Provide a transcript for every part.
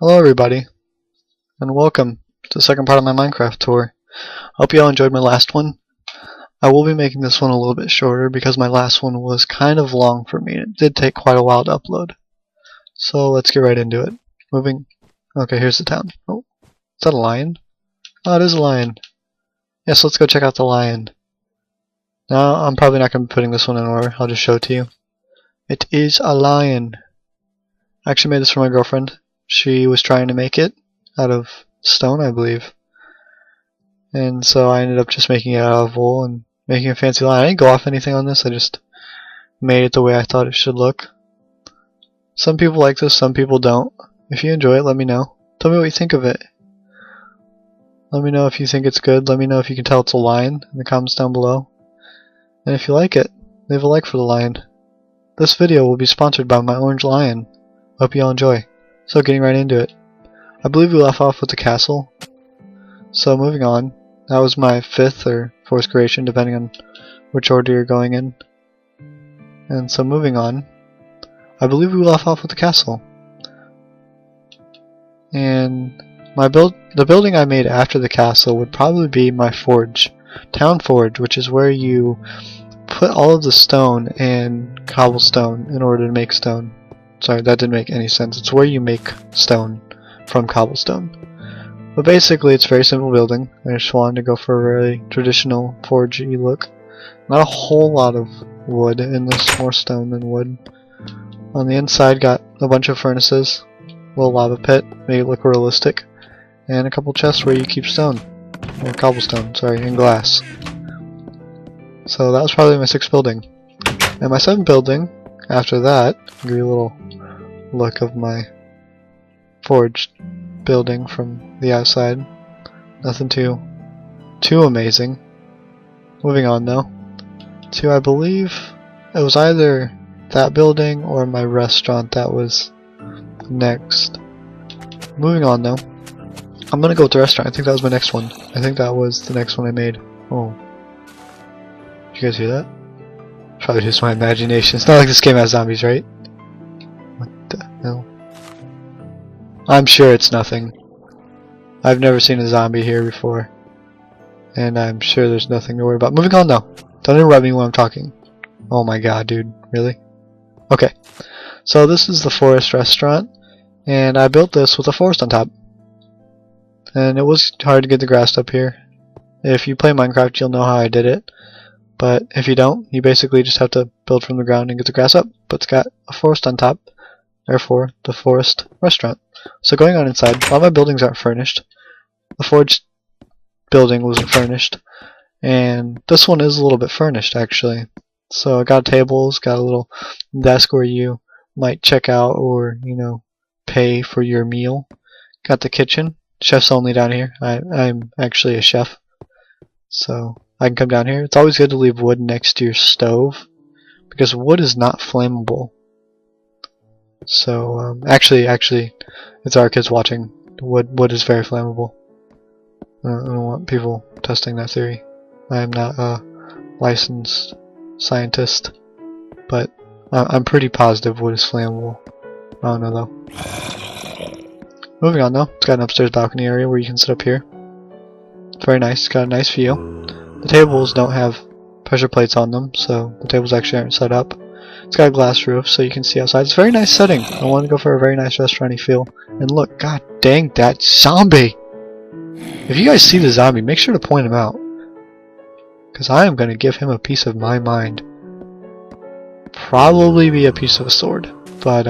Hello everybody, and welcome to the second part of my Minecraft tour. Hope you all enjoyed my last one. I will be making this one a little bit shorter because my last one was kind of long for me. It did take quite a while to upload. So let's get right into it. Okay, here's the town. Oh, is that a lion? Oh, it is a lion. Yes, let's go check out the lion. Now, I'm probably not going to be putting this one in order. I'll just show it to you. It is a lion. I actually made this for my girlfriend. She was trying to make it out of stone, I believe. And so I ended up just making it out of wool and making a fancy lion. I didn't go off anything on this, I just made it the way I thought it should look. Some people like this, some people don't. If you enjoy it, let me know. Tell me what you think of it. Let me know if you think it's good. Let me know if you can tell it's a lion in the comments down below. And if you like it, leave a like for the lion. This video will be sponsored by my orange lion. Hope you all enjoy. So getting right into it. I believe we left off with the castle. So moving on. That was my 5th or 4th creation, depending on which order you're going in. And so moving on. I believe we left off with the castle. And the building I made after the castle would probably be my forge. Town forge, which is where you put all of the stone and cobblestone in order to make stone. Sorry, that didn't make any sense. It's where you make stone from cobblestone. But basically, it's a very simple building. I just wanted to go for a very traditional forgey look. Not a whole lot of wood in this, more stone than wood. On the inside, got a bunch of furnaces, a little lava pit, make it look realistic, and a couple chests where you keep stone, or cobblestone, sorry, and glass. So that was probably my 6th building. And my 7th building, after that, I'll give you a little look of my forged building from the outside. Nothing too amazing. Moving on though to, I believe it was either that building or my restaurant that was next. Moving on though, I'm gonna go with the restaurant. I think that was my next one. I think that was the next one I made. Oh, did you guys hear that? Probably just my imagination. It's not like this game has zombies, right? What the hell? I'm sure it's nothing. I've never seen a zombie here before. And I'm sure there's nothing to worry about. Moving on though. Don't interrupt me when I'm talking. Oh my god, dude. Really? Okay. So this is the forest restaurant. And I built this with a forest on top. And it was hard to get the grass up here. If you play Minecraft, you'll know how I did it. But if you don't, you basically just have to build from the ground and get the grass up. But it's got a forest on top, therefore the forest restaurant. So going on inside, all my buildings aren't furnished. The forge building wasn't furnished, and this one is a little bit furnished actually. So I got tables, got a little desk where you might check out or pay for your meal. Got the kitchen, chef's only down here. I'm actually a chef, so I can come down here. It's always good to leave wood next to your stove because wood is not flammable. So actually, it's our kids watching. Wood is very flammable. I don't want people testing that theory. I am not a licensed scientist, but I'm pretty positive wood is flammable. I don't know though. Moving on though, it's got an upstairs balcony area where you can sit up here. It's very nice. It's got a nice view. The tables don't have pressure plates on them, so the tables actually aren't set up. It's got a glass roof, so you can see outside. It's a very nice setting. I want to go for a very nice restaurant-y feel. And look, god dang that zombie! If you guys see the zombie, make sure to point him out. Because I am going to give him a piece of my mind. Probably be a piece of a sword. But,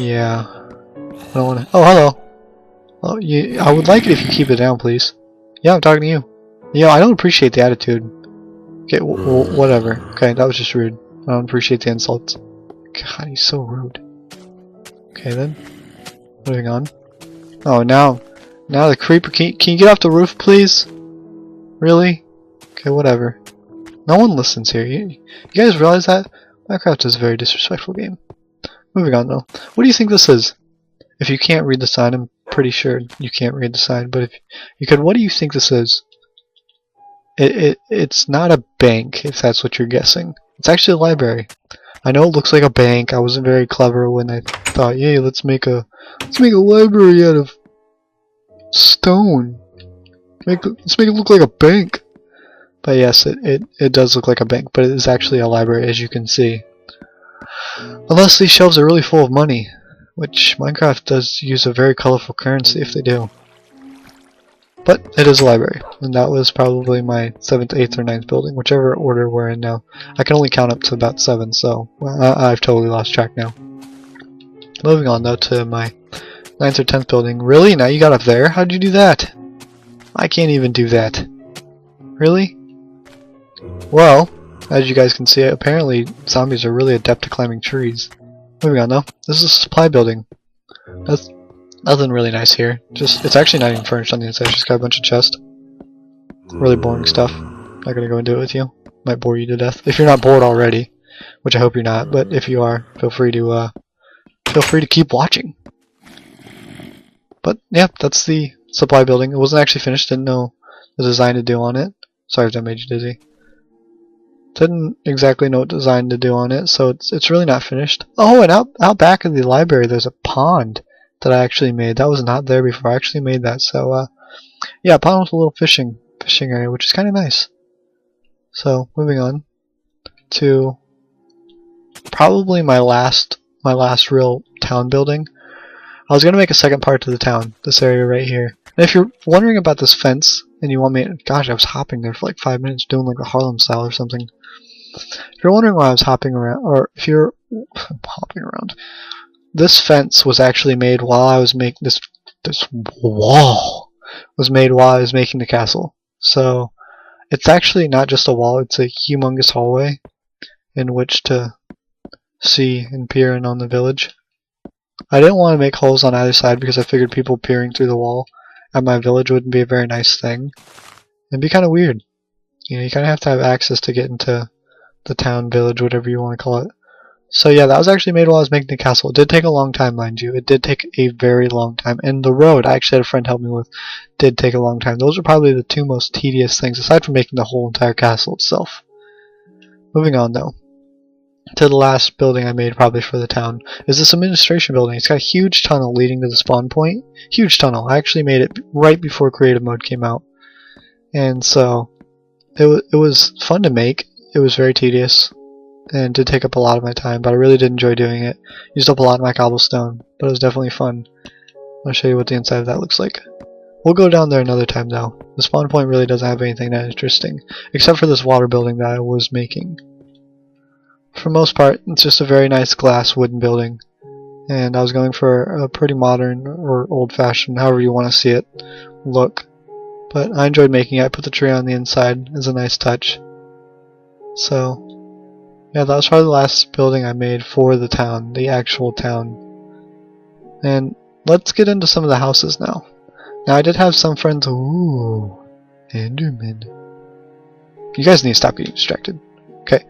yeah. I don't want to... Oh, hello! Oh, I would like it if you keep it down, please. Yeah, I'm talking to you. I don't appreciate the attitude. Okay, whatever. Okay, that was just rude. I don't appreciate the insults. God, he's so rude. Okay then. Moving on. Oh, now the creeper. Can you get off the roof, please? Really? Okay, whatever. No one listens here. You guys realize that? Minecraft is a very disrespectful game. Moving on though. What do you think this is? If you can't read the sign, I'm pretty sure you can't read the sign, but if you could, what do you think this is? It's not a bank, if that's what you're guessing. It's actually a library. I know it looks like a bank. I wasn't very clever when I thought, yay, let's make a library out of stone. Let's make it look like a bank. But yes, it does look like a bank, but it is actually a library, as you can see. Unless these shelves are really full of money, which Minecraft does use a very colorful currency if they do. But it is a library, and that was probably my 7th, 8th, or 9th building, whichever order we're in now. I can only count up to about 7, so I've totally lost track now. Moving on though to my 9th or 10th building. Really? Now you got up there? How'd you do that? I can't even do that. Really? Well, as you guys can see, apparently zombies are really adept at climbing trees. Moving on though. This is a supply building. That's nothing really nice here. It's actually not even furnished on the inside. It's just got a bunch of chests. Really boring stuff. Not gonna go into it with you. Might bore you to death. If you're not bored already, which I hope you're not, but if you are, feel free to keep watching. But yeah, that's the supply building. It wasn't actually finished. Didn't know the design to do on it. Sorry if that made you dizzy. Didn't exactly know what design to do on it, so it's really not finished. Oh, and out back of the library, there's a pond that I actually made. That was not there before. I actually made that. So yeah, pond with a little fishing area, which is kind of nice. So moving on to probably my last real town building. I was gonna make a second part to the town, this area right here. And if you're wondering about this fence and you want me, gosh, I was hopping there for like 5 minutes doing like a Harlem style or something. If you're wondering why I was hopping around, or if you're hopping around, this fence was actually made while I was making this wall was made while I was making the castle. So it's actually not just a wall; it's a humongous hallway in which to see and peer in on the village. I didn't want to make holes on either side because I figured people peering through the wall at my village wouldn't be a very nice thing. It'd be kind of weird. You know, you kind of have to have access to get into the town, village, whatever you want to call it. So yeah, that was actually made while I was making the castle. It did take a long time, mind you. It did take a very long time. And the road, I actually had a friend help me with, did take a long time. Those are probably the two most tedious things, aside from making the whole entire castle itself. Moving on though, to the last building I made probably for the town, is this administration building. It's got a huge tunnel leading to the spawn point. Huge tunnel. I actually made it right before creative mode came out. And so, it was fun to make. It was very tedious and did take up a lot of my time, but I really did enjoy doing it. Used up a lot of my cobblestone, but it was definitely fun. I'll show you what the inside of that looks like. We'll go down there another time though. The spawn point really doesn't have anything that interesting, except for this water building that I was making. For the most part, it's just a very nice glass wooden building, and I was going for a pretty modern or old-fashioned, however you want to see it, look. But I enjoyed making it. I put the tree on the inside as a nice touch. So, yeah, that was probably the last building I made for the town, the actual town. And let's get into some of the houses now. Now, I did have some friends. Ooh, Enderman. You guys need to stop getting distracted. Okay.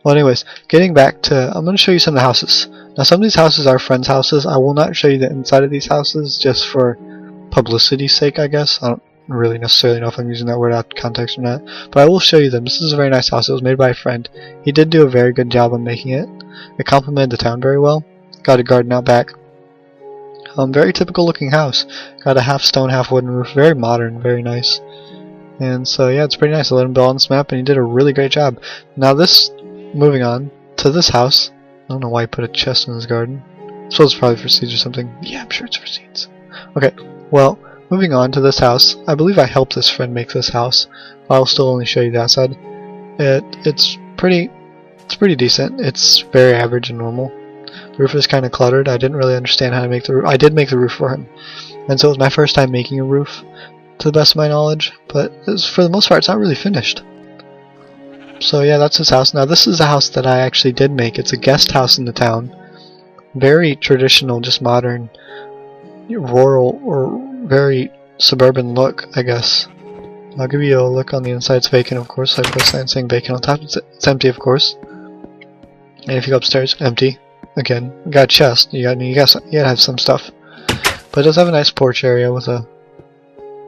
Well, anyways, getting back to, I'm going to show you some of the houses. Now, some of these houses are friends' houses. I will not show you the inside of these houses just for publicity's sake, I guess. I don't really necessarily know if I'm using that word out of context or not, but I will show you them. This is a very nice house. It was made by a friend. He did do a very good job on making it. It complemented the town very well. Got a garden out back. Very typical looking house. Got a half stone, half wooden roof. Very modern, very nice. And so yeah, it's pretty nice. I let him build on this map, and he did a really great job. Now moving on to this house. I don't know why he put a chest in his garden. I suppose it's probably for seeds or something. Yeah, I'm sure it's for seeds. Okay, well, moving on to this house. I believe I helped this friend make this house. I'll still only show you the outside. It's pretty decent. It's very average and normal. The roof is kind of cluttered. I didn't really understand how to make the roof. I did make the roof for him, and so it was my first time making a roof, to the best of my knowledge. But for the most part, it's not really finished. So yeah, that's his house. Now this is a house that I actually did make. It's a guest house in the town. Very traditional, just modern, rural, or very suburban look, I guess. I'll give you a look on the inside. It's vacant, of course. I put a sign saying vacant on top. It's empty, of course. And if you go upstairs, empty. Again, you got a chest. You gotta have some stuff. But it does have a nice porch area with a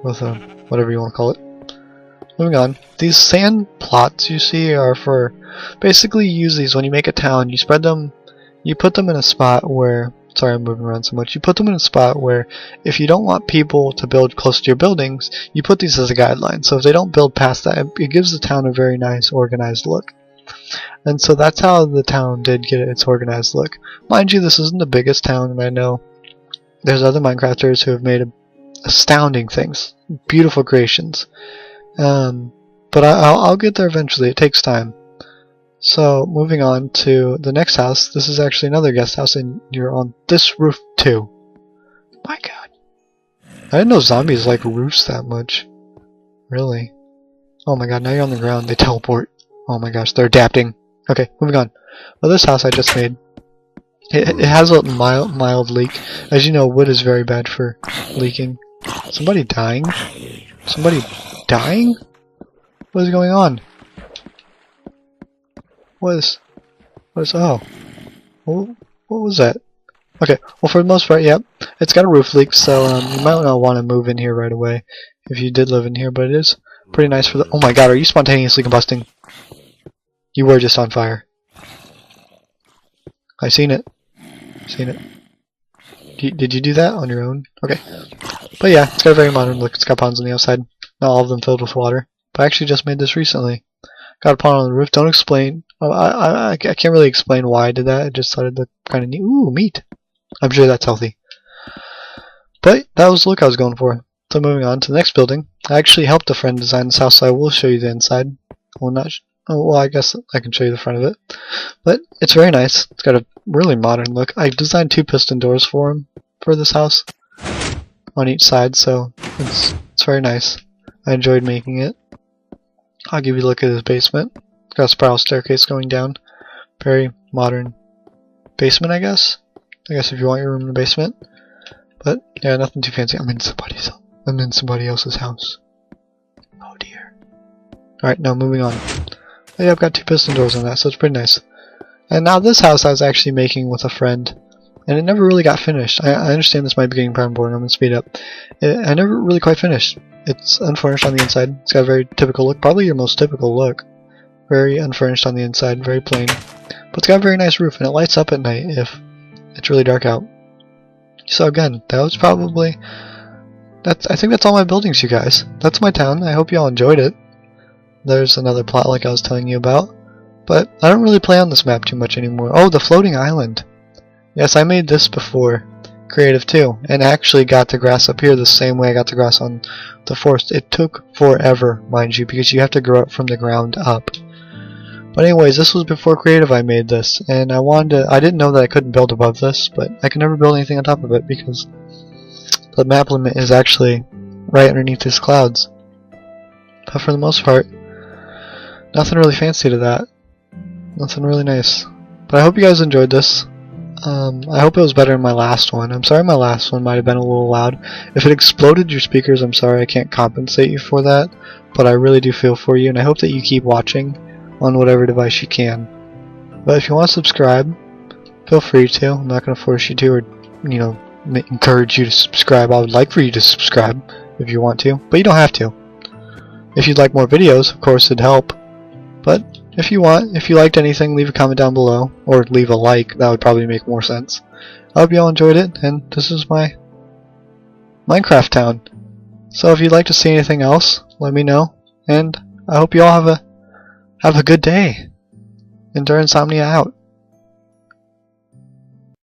whatever you want to call it. Moving on, these sand plots you see are for, basically you use these when you make a town. You spread them, you put them in a spot where sorry I'm moving around so much, you put them in a spot where if you don't want people to build close to your buildings, you put these as a guideline. So if they don't build past that, it gives the town a very nice organized look. And so that's how the town did get its organized look. Mind you, this isn't the biggest town, and I know there's other Minecrafters who have made astounding things, beautiful creations. But I'll get there eventually. It takes time. So moving on to the next house. This is actually another guest house, and you're on this roof too. My God, I didn't know zombies like roofs that much. Really? Oh my God! Now you're on the ground. They teleport. Oh my gosh, they're adapting. Okay, moving on. Well, this house I just made. It has a mild leak. As you know, wood is very bad for leaking. Somebody dying? Somebody dying? What is going on? Oh, what was that? Okay, well for the most part, yep, it's got a roof leak, so you might not want to move in here right away if you did live in here, but it is pretty nice for the— oh my God, are you spontaneously combusting? You were just on fire. I seen it. Did you do that on your own? Okay. But yeah, it's got a very modern look. It's got ponds on the outside. Not all of them filled with water. But I actually just made this recently. Got a pond on the roof. Don't explain. I can't really explain why I did that. I just thought it looked kind of neat. Ooh, meat. I'm sure that's healthy. But that was the look I was going for. So moving on to the next building. I actually helped a friend design this house, so I will show you the inside. Well, I guess I can show you the front of it. But it's very nice. It's got a really modern look. I designed 2 piston doors for him for this house on each side, so it's very nice. I enjoyed making it. I'll give you a look at his basement. It's got a spiral staircase going down. Very modern basement, I guess. If you want your room in the basement. But yeah, nothing too fancy. I'm in somebody else's house. Oh dear. Alright, now moving on. Oh, yeah, I've got 2 piston doors on that, so it's pretty nice. And now this house I was actually making with a friend, and it never really got finished. I understand this might be getting pretty boring. I'm going to speed up. I never really quite finished. It's unfurnished on the inside. It's got a very typical look, probably your most typical look. Very unfurnished on the inside, very plain. But it's got a very nice roof, and it lights up at night if it's really dark out. So again, that was probably... I think that's all my buildings, you guys. That's my town. I hope you all enjoyed it. There's another plot like I was telling you about. But I don't really play on this map too much anymore. Oh, the floating island. Yes, I made this before Creative 2, and actually got the grass up here the same way I got the grass on the forest. It took forever, mind you, because you have to grow it from the ground up. But anyways, this was before Creative I made this, and I didn't know that I couldn't build above this, but I can never build anything on top of it because the map limit is actually right underneath these clouds. But for the most part, nothing really fancy to that. Nothing really nice. But I hope you guys enjoyed this. I hope it was better than my last one. I'm sorry my last one might have been a little loud. If it exploded your speakers, I'm sorry I can't compensate you for that. But I really do feel for you, and I hope that you keep watching on whatever device you can. But if you want to subscribe, feel free to. I'm not going to force you to, or encourage you to subscribe. I would like for you to subscribe if you want to, but you don't have to. If you'd like more videos, of course it'd help. But if you liked anything, leave a comment down below, or leave a like. That would probably make more sense. I hope you all enjoyed it, and this is my Minecraft town. So if you'd like to see anything else, let me know, and I hope you all have a good day. EndureInsomnia out.